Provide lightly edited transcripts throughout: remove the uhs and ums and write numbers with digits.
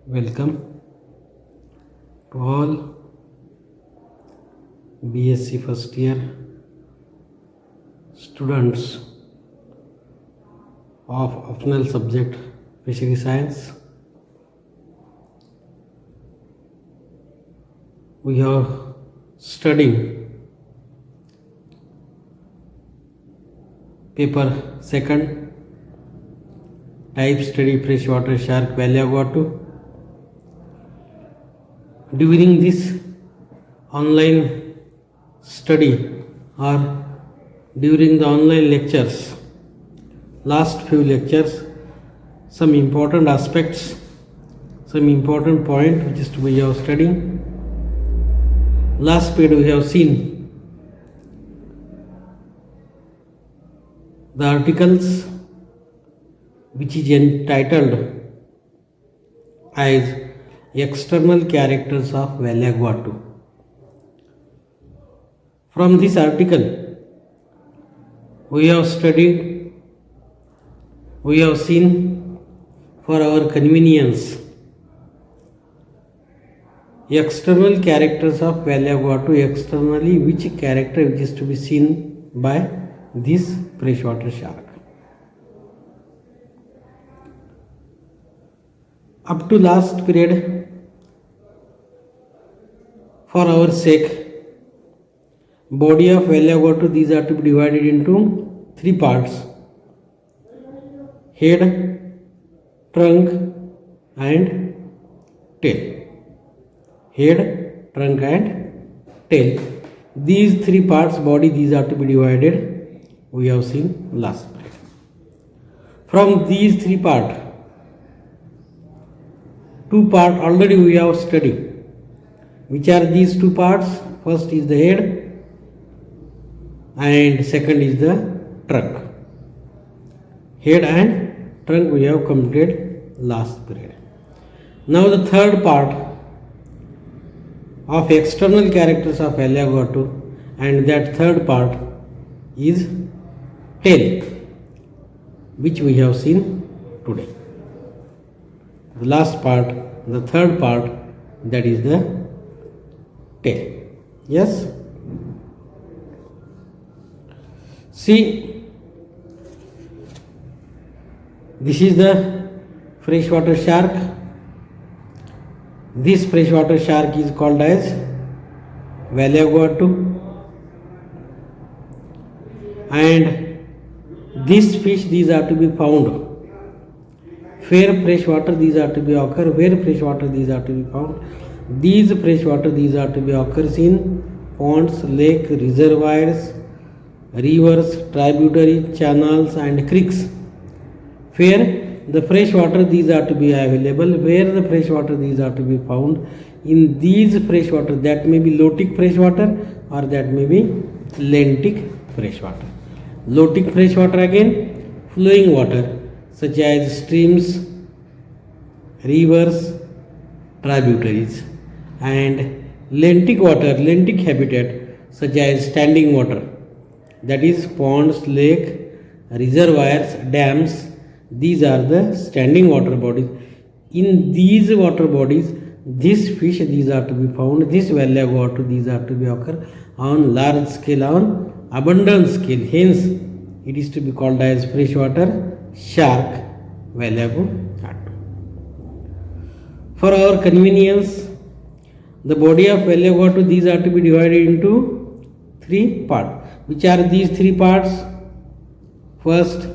Welcome to all BSc first year students of optional subject Fishery Science. We are studying paper second, type study freshwater shark Vallaguatu. During this online study or during the online lectures, last few lectures, some important aspects, some important point which is we are studying. Last period we have seen the articles which is entitled as External Characters of Vallaguatu. From this article we have studied, we have seen for our convenience external characters of Vallaguatu, externally which character which is to be seen by this freshwater shark. Up to last period, for our sake, body of Vallaguatu, these are to be divided into three parts: head, trunk and tail. Head, trunk and tail. These three parts body, these are to be divided, we have seen last period. From these three parts, two parts already we have studied. Which are these two parts? First is the head and second is the trunk. Head and trunk we have completed last period. Now the third part of external characters of Vallaguatu, and that third part is tail, which we have seen today. The last part, the third part, that is the tail. Yes? See, this is the freshwater shark. This freshwater shark is called as Vallaguatu, and this fish, these are to be found where freshwater, these are to be occur, where freshwater, these are to be found. These freshwater, these are to be occurs in ponds, lake, reservoirs, rivers, tributary channels and creeks. Where the freshwater, these are to be available, where the freshwater, these are to be found. In these freshwater, that may be lotic freshwater or that may be lentic freshwater. Lotic freshwater again, flowing water such as streams, rivers, tributaries, and lentic water, lentic habitat such as standing water, that is ponds, lake, reservoirs, dams. These are the standing water bodies. In these water bodies, this fish, these are to be found, this Vallaguatu, these are to be occur on large scale, on abundant scale. Hence, it is to be called as freshwater shark Vallaguatu. For our convenience, the body of Vallaguatu, these are to be divided into three parts. Which are these three parts? First,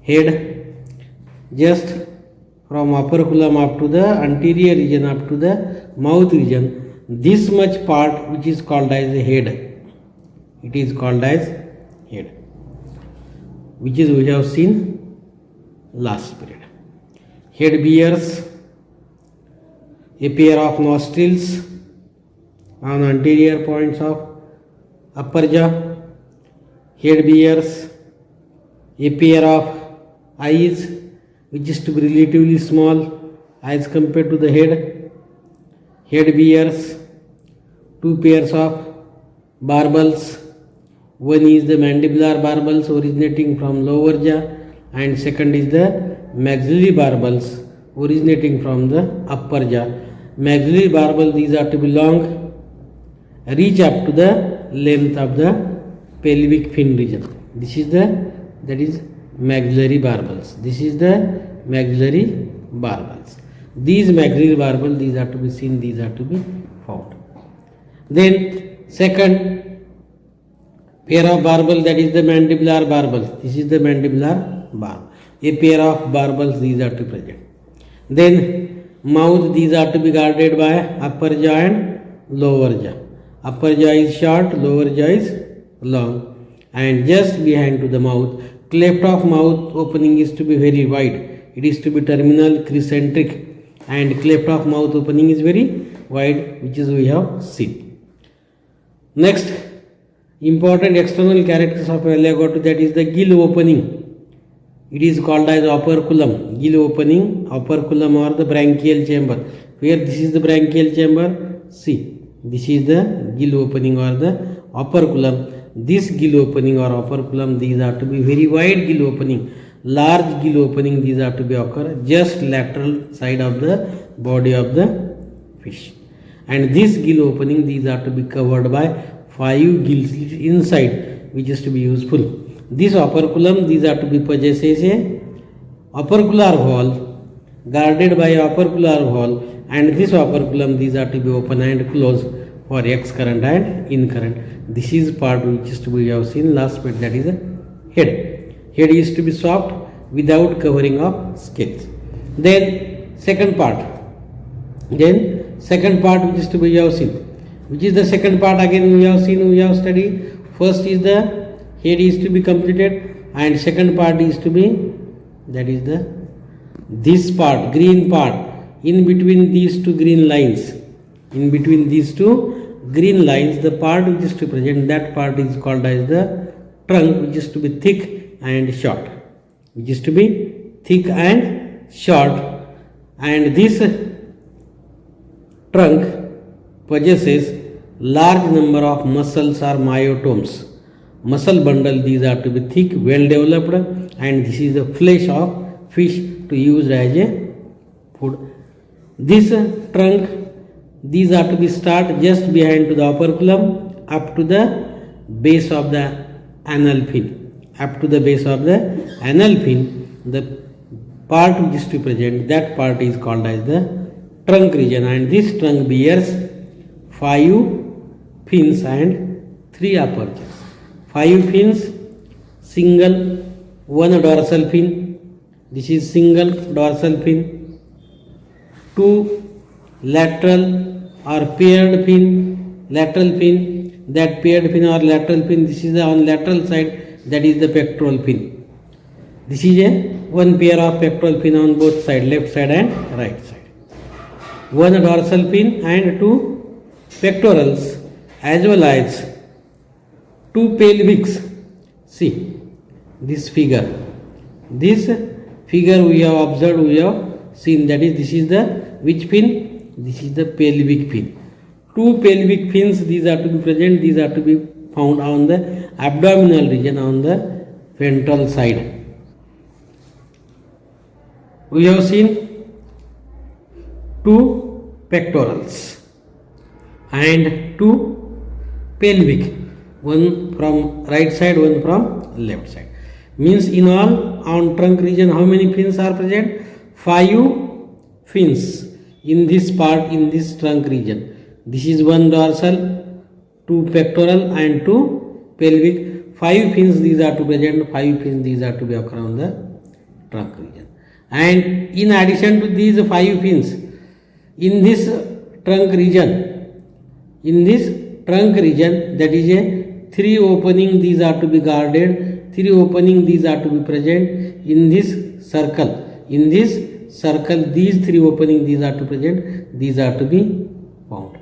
head, just from upper column up to the anterior region up to the mouth region. This much part which is called as a head. It is called as head, which is we have seen last period. Head bears a pair of nostrils on anterior points of upper jaw. Head bears a pair of eyes which is to be relatively small as compared to the head. Head bears two pairs of barbels. One is the mandibular barbels originating from lower jaw and second is the maxillary barbels originating from the upper jaw. Maxillary barbel, these are to be long, reach up to the length of the pelvic fin region. This is that is maxillary barbels. This is the maxillary barbels. These maxillary barbels, these are to be seen, these are to be found. Then second pair of barbel, that is the mandibular barbels. This is the mandibular barbel. A pair of barbels, these are to be present. Then mouth, these are to be guarded by upper jaw and lower jaw. Upper jaw is short, lower jaw is long, and just behind to the mouth, cleft of mouth opening is to be very wide. It is to be terminal crescentric, and cleft of mouth opening is very wide, which is we have seen. Next, important external characters of Alligator, that is the gill opening. It is called as operculum. Gill opening, operculum, or the branchial chamber. Where this is the branchial chamber, see, this is the gill opening or the operculum. This gill opening or operculum, these are to be very wide gill opening, large gill opening, these are to be occur just lateral side of the body of the fish. And this gill opening, these are to be covered by 5 gills inside, which is to be useful. This operculum, these are to be possesses a opercular wall, guarded by opercular wall, and this operculum, these are to be open and close for X current and in current. This is part which is to be we have seen last bit, that is a head. Head is to be soft without covering of scales. Then second part. Then second part which is to be we have seen. Which is the second part, again we have seen, we have studied. First is the head is to be completed, and second part is to be, that is the this part, green part, in between these two green lines. In between these two green lines, the part which is to present, that part is called as the trunk, which is to be thick and short. Which is to be thick and short, and this trunk possesses large number of muscles or myotomes. Muscle bundle, these are to be thick, well developed, and this is the flesh of fish to use as a food. This trunk, these are to be start just behind to the operculum up to the base of the anal fin. Up to the base of the anal fin, the part which is to present, that part is called as the trunk region, and this trunk bears 5 fins and 3 apertures. 5 fins, single, 1 dorsal fin. This is single dorsal fin. 2 lateral or paired fin, lateral fin. That paired fin or lateral fin, this is the on lateral side, that is the pectoral fin. This is a one pair of pectoral fin on both sides, left side and right side. 1 dorsal fin and 2 pectorals, as well as 2 pelvics. See this figure. This figure we have observed, we have seen, that is, this is the which fin? This is the pelvic fin. 2 pelvic fins, these are to be present, these are to be found on the abdominal region, on the ventral side. We have seen 2 pectorals and 2 pelvic, one from right side, one from left side. Means in all on trunk region, how many fins are present? 5 fins in this part, in this trunk region. This is 1 dorsal, 2 pectoral and 2 pelvic. 5 fins these are to present, 5 fins these are to be occur on the trunk region. And in addition to these 5 fins, in this trunk region, that is a 3 opening, these are to be guarded, 3 opening these are to be present in this circle. In this circle, these 3 opening these are to present, these are to be found.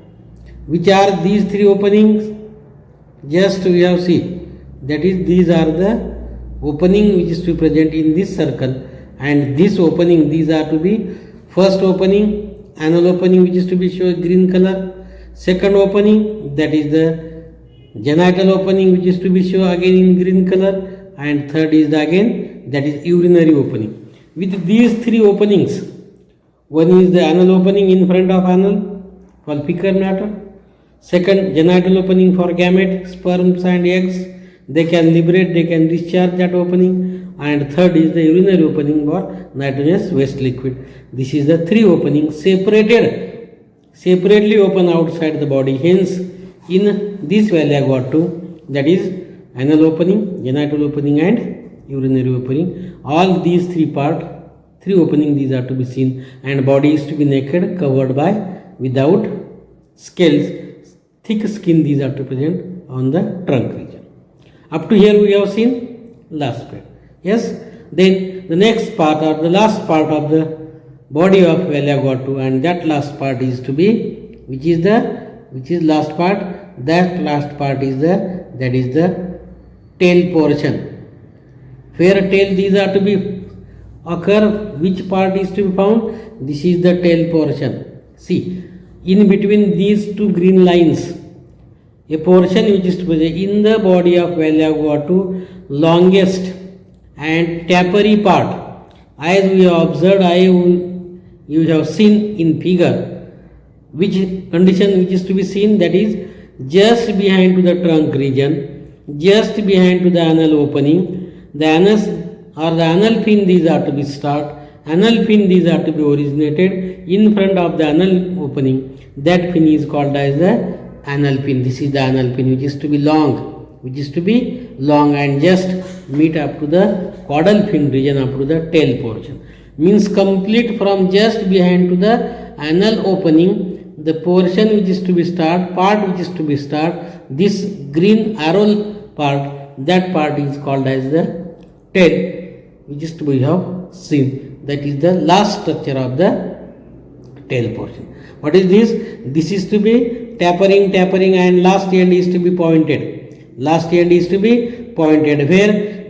Which are these 3 openings? Just we have seen, that is, these are the opening which is to be present in this circle, and this opening these are to be first opening, anal opening, which is to be shown green color. Second opening, that is the genital opening, which is to be shown again in green color, and third is the again, that is urinary opening. With these 3 openings, One is the anal opening in front of anal for fecal matter. Second, genital opening for gamete, sperms and eggs. They can liberate, they can discharge that opening. And third is the urinary opening for nitrogenous waste liquid. This is the three openings separately open outside the body. Hence, in this valea got2, that is anal opening, genital opening and urinary opening. All these three openings these are to be seen, and body is to be naked, covered by without scales, thick skin these are to present on the trunk region. Up to here we have seen last part. Yes, then the next part or the last part of the body of valea got2, and that last part is to be, which is last part, that last part is the tail portion. Where tail these are to be occur, which part is to be found? This is the tail portion. See, in between these two green lines, a portion which is to be in the body of valea got2, longest and tapering part, as we have observed, you have seen in figure, which condition which is to be seen, that is just behind to the trunk region, just behind to the anal opening, the anus or the anal fin these are to be start, anal fin these are to be originated in front of the anal opening. That fin is called as the anal fin. This is the anal fin which is to be long, and just meet up to the caudal fin region, up to the tail portion. Means complete from just behind to the anal opening, the portion which is to be start, this green arrow part, that part is called as the tail, which is to be have seen. That is the last structure of the tail portion. What is this? This is to be tapering, and last end is to be pointed. Where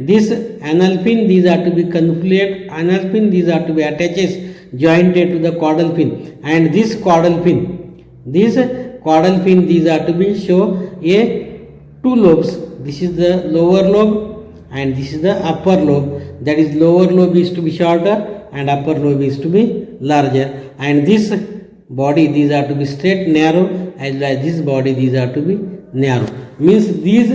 this anal fin these are to be confluent, anal fin these are to be attaches, jointed to the caudal fin, and this caudal fin these are to be show two lobes. This is the lower lobe and this is the upper lobe. That is, lower lobe is to be shorter and upper lobe is to be larger, and this body these are to be straight, narrow, as well as this body these are to be narrow. Means these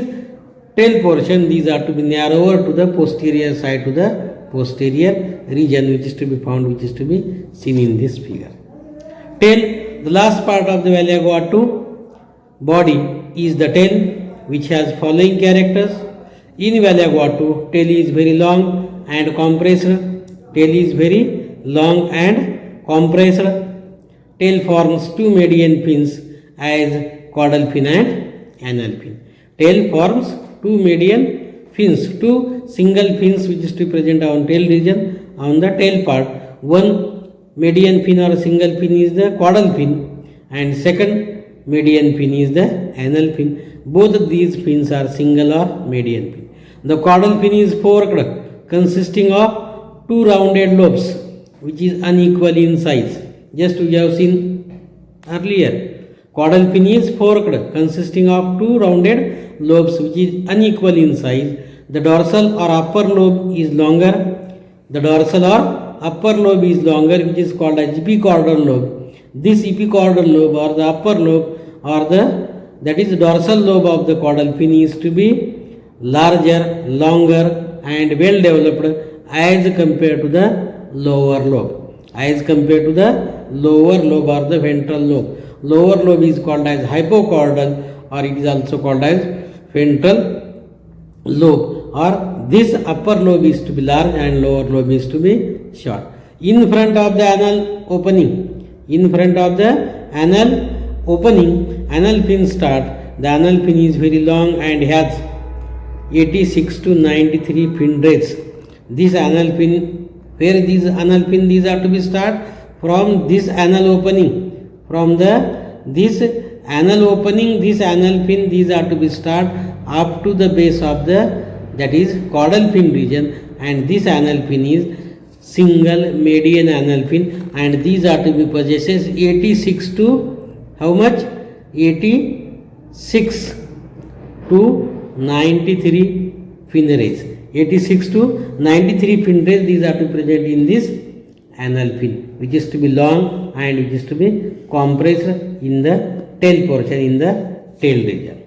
tail portion these are to be narrower to the posterior side, to the posterior region, which is to be found, which is to be seen in this figure. Tail, the last part of the valea got2 body is the tail, which has following characters. In valea got2, tail is very long and compressed. Tail forms two median fins as caudal fin and anal fin. Tail forms two median fins, two single fins which is to be present on tail region, on the tail part. One median fin or single fin is the caudal fin, and second median fin is the anal fin. Both of these fins are single or median fin. The caudal fin is forked, consisting of two rounded lobes, which is unequal in size. Just we have seen earlier. Caudal fin is forked, consisting of two rounded lobes, which is unequal in size. The dorsal or upper lobe is longer. Which is called as epicaudal lobe. This epicaudal lobe or the upper lobe or that is the dorsal lobe of the caudal fin is to be larger, longer and well developed as compared to the lower lobe. Or the ventral lobe. Lower lobe is called as hypocaudal, or it is also called as ventral lobe. Or this upper lobe is to be large and lower lobe is to be short. In front of the anal opening, anal fin start. The anal fin is very long and has 86 to 93 fin rays. This anal fin, where these anal fin these are to be start? From this anal opening. This anal fin these are to be start up to the base of that is caudal fin region, and this anal fin is single median anal fin, and these are to be possesses 86 to how much? 86 to 93 fin rays. 86 to 93 fin rays these are to present in this anal fin, which is to be long and which is to be compressed in the tail portion, in the tail region.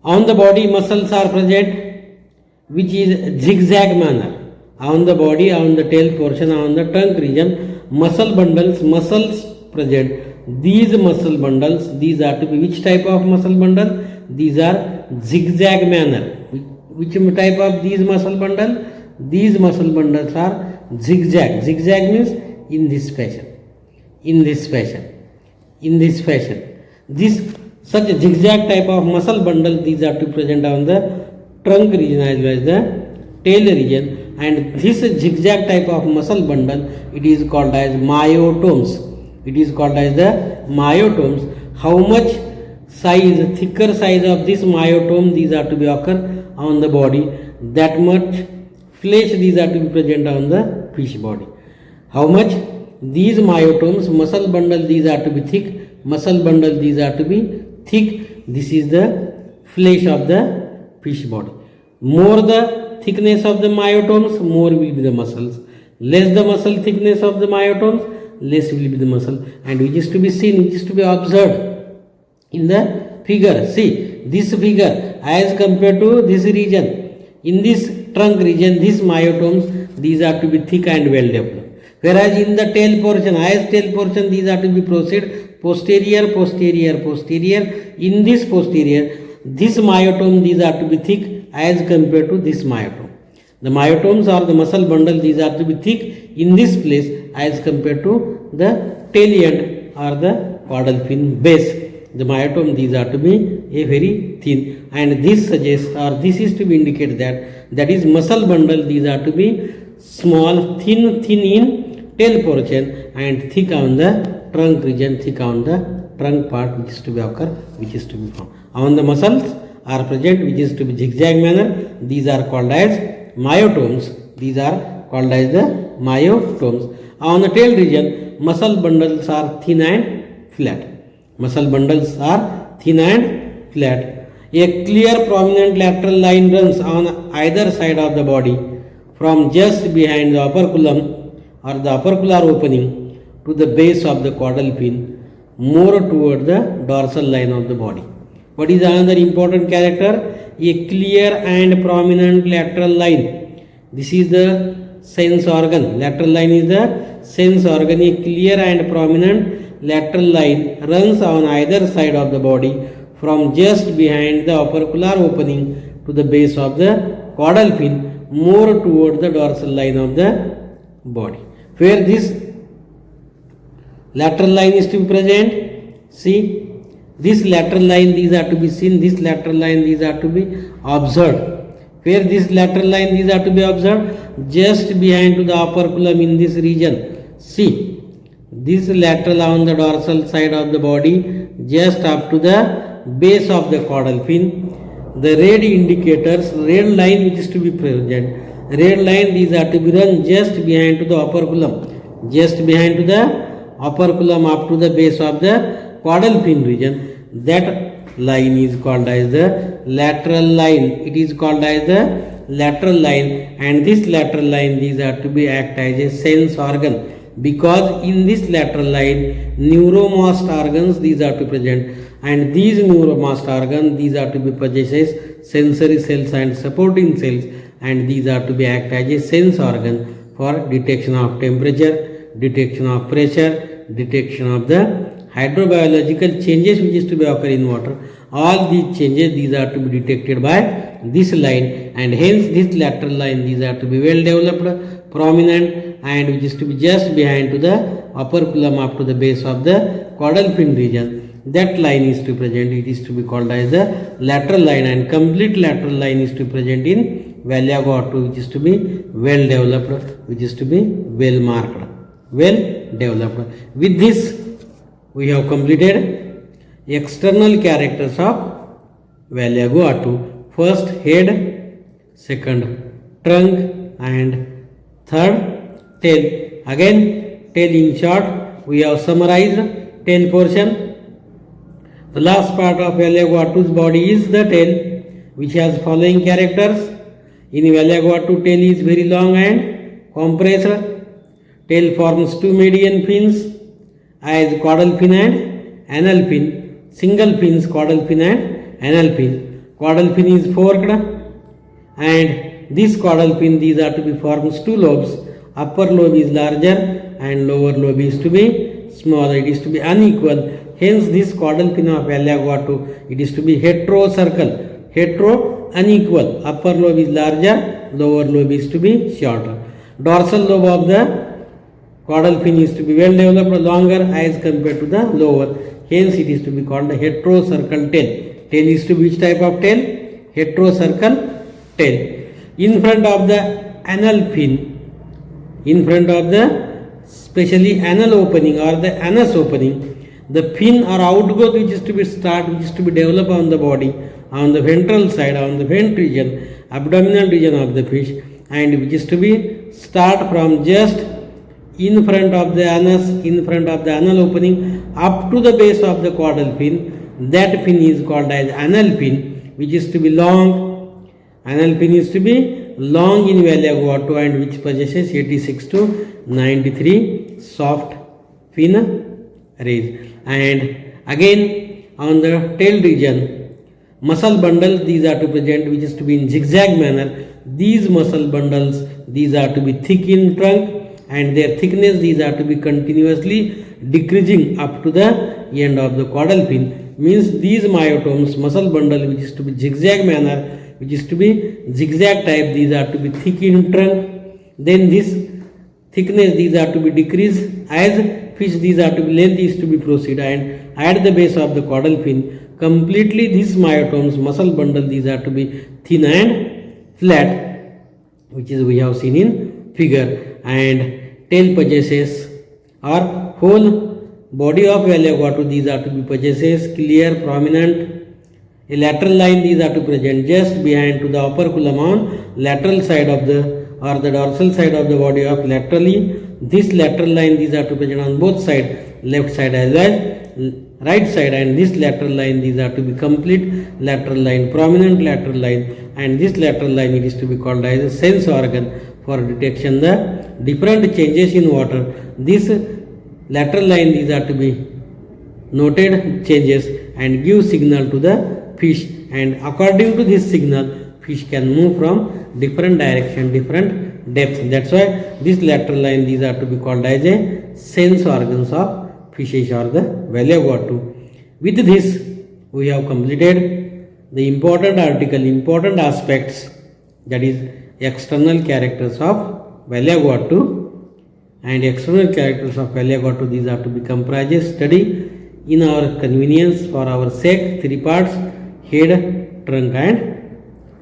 On the body, muscles are present, which is zigzag manner. On the body, on the tail portion, on the trunk region, muscles present. These muscle bundles, these are to be which type of muscle bundle? These are zigzag manner. Which type of these muscle bundle? These muscle bundles are zigzag. Zigzag means in this fashion. In this fashion. In this fashion. This such a zigzag type of muscle bundle, these are to be present on the trunk region as well as the tail region, and this zigzag type of muscle bundle, it is called as myotomes. It is called as the myotomes. How much size, thicker size of this myotome, these are to be occur on the body, that much flesh these are to be present on the fish body. How much? These myotomes, muscle bundle, these are to be thick, muscle bundle, these are to be thick. This is the flesh of the fish body. More the thickness of the myotomes, more will be the muscles. Less the muscle thickness of the myotomes, less will be the muscle. And which is to be seen, which is to be observed in the figure. See, this figure as compared to this region, in this trunk region, these myotomes, these are to be thick and well developed. Whereas in the tail portion, as tail portion, these are to be proceed posterior, posterior, posterior. In this posterior, this myotome, these are to be thick as compared to this myotome. The myotomes are the muscle bundle, these are to be thick in this place as compared to the tail end or the caudal fin base. The myotome, these are to be a very thin, and this suggests, or this is to be indicate that is muscle bundle, these are to be small, thin in tail portion and thick on the trunk region, thick on the trunk part, which is to be occur, which is to be formed. On the muscles are present, which is to be zigzag manner, these are called as myotomes. These are called as the myotomes. On the tail region, muscle bundles are thin and flat. Muscle bundles are thin and flat. A clear prominent lateral line runs on either side of the body from just behind the operculum or the opercular opening to the base of the caudal fin, more toward the dorsal line of the body. What is another important character? A clear and prominent lateral line. This is the sense organ. Lateral line is the sense organ. A clear and prominent lateral line runs on either side of the body from just behind the opercular opening to the base of the caudal fin, more toward the dorsal line of the body. Where this lateral line is to be present, see, this lateral line, these are to be seen, this lateral line, these are to be observed. Where this lateral line, these are to be observed, just behind to the operculum in this region. See, this lateral on the dorsal side of the body, just up to the base of the caudal fin. The red indicators, red line which is to be present, red line, these are to be run just behind to the operculum, just behind to the operculum up to the base of the caudal fin region. That line is called as the lateral line. It is called as the lateral line, and this lateral line, these are to be act as a sense organ, because in this lateral line neuromost organs, these are to present, and these neuromost organs, these are to be possesses sensory cells and supporting cells, and these are to be act as a sense organ for detection of temperature, detection of pressure, detection of the hydrobiological changes which is to be occur in water. All these changes, these are to be detected by this line, and hence this lateral line, these are to be well developed, prominent, and which is to be just behind to the operculum up to the base of the caudal fin region. That line is to present, it is to be called as the lateral line, and complete lateral line is to present in valgus aorta, which is to be well developed, which is to be well marked, well developed. With this, we have completed external characters of valgus aorta. First head, second trunk, and third tail. Again, tail in short, we have summarized tail portion. The last part of valgus aorta's body is the tail, which has following characters. In valgus aorta, tail is very long and compressed. Tail forms two median fins as caudal fin and anal fin. Single fins, caudal fin and anal fin. Caudal fin is forked, and this caudal fin, these are to be forms two lobes. Upper lobe is larger and lower lobe is to be smaller. It is to be unequal. Hence this caudal fin of Alligator, it is to be heterocircle. Hetero, unequal. Upper lobe is larger, lower lobe is to be shorter. Dorsal lobe of the caudal fin is to be well developed, longer as compared to the lower. Hence it is to be called the heterocircle tail. Tail is to be which type of tail? Heterocircle tail. In front of the anal fin, in front of the specially anal opening or the anus opening, the fin or outgrowth which is to be developed on the body, on the ventral side, on the vent region, abdominal region of the fish, and which is to be start from just in front of the anus, in front of the anal opening up to the base of the caudal fin. That fin is called as anal fin, which is to be long. Anal fin is to be long in Alligator and which possesses 86 to 93 soft fin rays. And again on the tail region, muscle bundles, these are to present which is to be in zigzag manner. These muscle bundles, these are to be thick in trunk, and their thickness, these are to be continuously decreasing up to the end of the caudal fin. Means these myotomes, muscle bundle which is to be zigzag manner, which is to be zigzag type, these are to be thick in trunk. Then this thickness, these are to be decreased as fish, these are to be length is to be proceed, and at the base of the caudal fin, completely these myotomes, muscle bundle, these are to be thin and flat, which is we have seen in figure. And tail possesses or whole body of Alligator, these are to be possesses clear, prominent, a lateral line, these are to present just behind to the operculum on lateral side of the or the dorsal side of the body of laterally. This lateral line, these are to present on both sides, left side as well as right side, and this lateral line, these are to be complete lateral line, prominent lateral line, and this lateral line, it is to be called as a sense organ for detection the different changes in water. This lateral line, these are to be noted changes and give signal to the fish, and according to this signal, fish can move from different direction, different depths. That's why this lateral line, these are to be called as a sense organs of fishes or the Alligator. With this, we have completed the important article, important aspects, that is external characters of Alligator. And external characters of Alligator, these are to be comprised study in our convenience for our sake, three parts: head, trunk and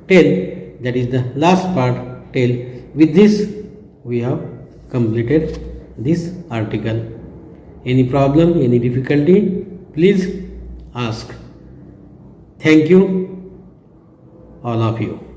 tail. That is the last part, tail. With this, we have completed this article. Any problem, any difficulty, please ask. Thank you, all of you.